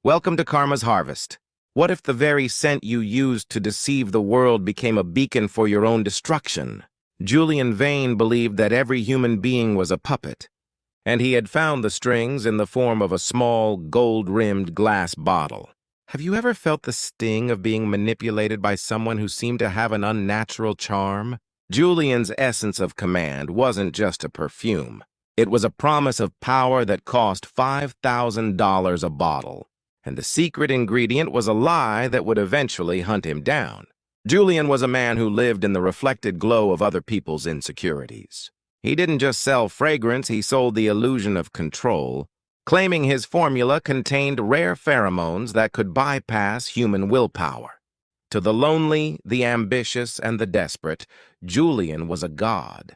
Welcome to Karma's Harvest. What if the very scent you used to deceive the world became a beacon for your own destruction? Julian Vane believed that every human being was a puppet, and he had found the strings in the form of a small, gold-rimmed glass bottle. Have you ever felt the sting of being manipulated by someone who seemed to have an unnatural charm? Julian's essence of command wasn't just a perfume. It was a promise of power that cost $5,000 a bottle. And the secret ingredient was a lie that would eventually hunt him down. Julian was a man who lived in the reflected glow of other people's insecurities. He didn't just sell fragrance, he sold the illusion of control, claiming his formula contained rare pheromones that could bypass human willpower. To the lonely, the ambitious, and the desperate, Julian was a god.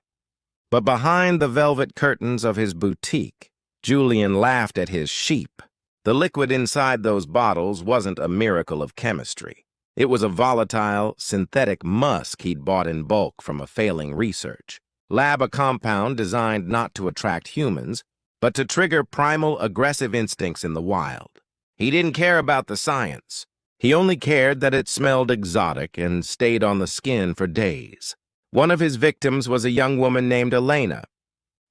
But behind the velvet curtains of his boutique, Julian laughed at his sheep. The liquid inside those bottles wasn't a miracle of chemistry. It was a volatile, synthetic musk he'd bought in bulk from a failing research lab, a compound designed not to attract humans, but to trigger primal aggressive instincts in the wild. He didn't care about the science. He only cared that it smelled exotic and stayed on the skin for days. One of his victims was a young woman named Elena,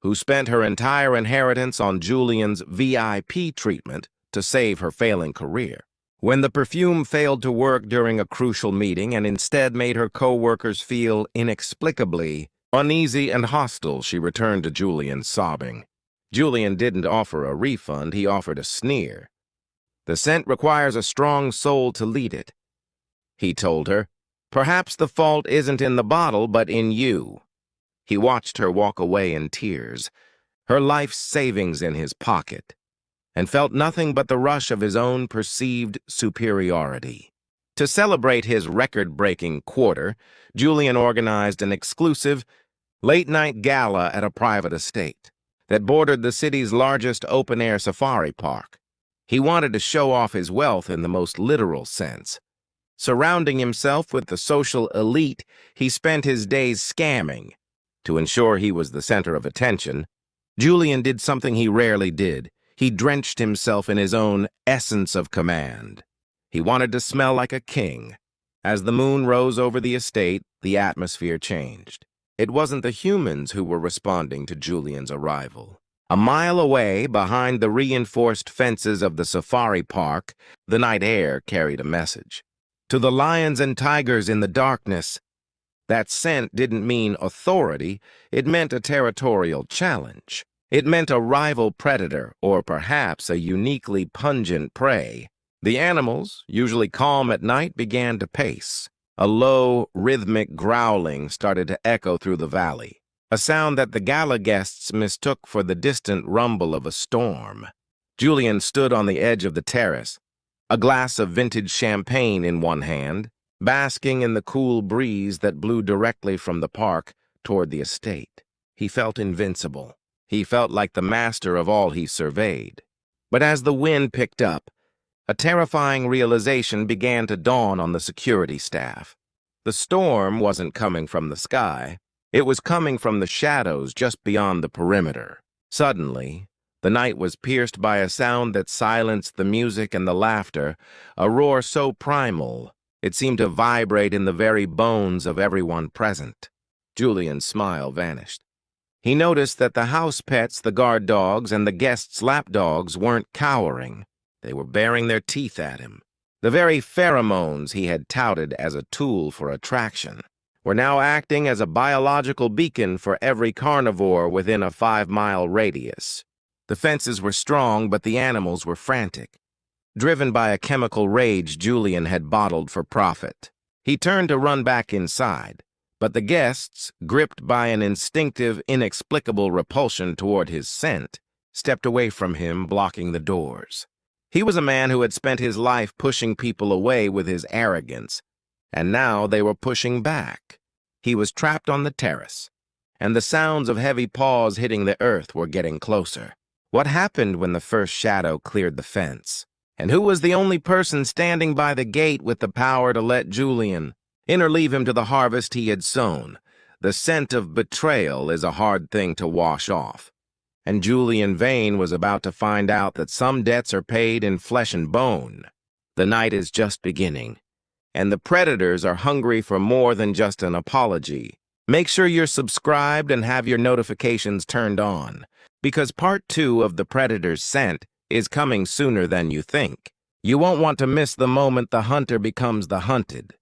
who spent her entire inheritance on Julian's VIP treatment to save her failing career. When the perfume failed to work during a crucial meeting and instead made her co-workers feel inexplicably uneasy and hostile, she returned to Julian sobbing. Julian didn't offer a refund, he offered a sneer. The scent requires a strong soul to lead it, he told her. Perhaps the fault isn't in the bottle, but in you. He watched her walk away in tears, her life savings in his pocket, and felt nothing but the rush of his own perceived superiority. To celebrate his record-breaking quarter, Julian organized an exclusive, late-night gala at a private estate that bordered the city's largest open-air safari park. He wanted to show off his wealth in the most literal sense. Surrounding himself with the social elite, he spent his days scamming. To ensure he was the center of attention, Julian did something he rarely did. He drenched himself in his own essence of command. He wanted to smell like a king. As the moon rose over the estate, the atmosphere changed. It wasn't the humans who were responding to Julian's arrival. A mile away, behind the reinforced fences of the safari park, the night air carried a message. To the lions and tigers in the darkness, that scent didn't mean authority, it meant a territorial challenge. It meant a rival predator, or perhaps a uniquely pungent prey. The animals, usually calm at night, began to pace. A low, rhythmic growling started to echo through the valley, a sound that the gala guests mistook for the distant rumble of a storm. Julian stood on the edge of the terrace, a glass of vintage champagne in one hand, basking in the cool breeze that blew directly from the park toward the estate. He felt invincible. He felt like the master of all he surveyed. But as the wind picked up, a terrifying realization began to dawn on the security staff. The storm wasn't coming from the sky. It was coming from the shadows just beyond the perimeter. Suddenly, the night was pierced by a sound that silenced the music and the laughter, a roar so primal it seemed to vibrate in the very bones of everyone present. Julian's smile vanished. He noticed that the house pets, the guard dogs, and the guests' lapdogs weren't cowering. They were baring their teeth at him. The very pheromones he had touted as a tool for attraction were now acting as a biological beacon for every carnivore within a 5-mile radius. The fences were strong, but the animals were frantic, driven by a chemical rage Julian had bottled for profit. He turned to run back inside, but the guests, gripped by an instinctive, inexplicable repulsion toward his scent, stepped away from him, blocking the doors. He was a man who had spent his life pushing people away with his arrogance, and now they were pushing back. He was trapped on the terrace, and the sounds of heavy paws hitting the earth were getting closer. What happened when the first shadow cleared the fence? And who was the only person standing by the gate with the power to let Julian interleave him to the harvest he had sown? The scent of betrayal is a hard thing to wash off. and Julian Vane was about to find out that some debts are paid in flesh and bone. The night is just beginning, and the predators are hungry for more than just an apology. Make sure you're subscribed and have your notifications turned on, because part 2 of The Predator's Scent is coming sooner than you think. You won't want to miss the moment the hunter becomes the hunted.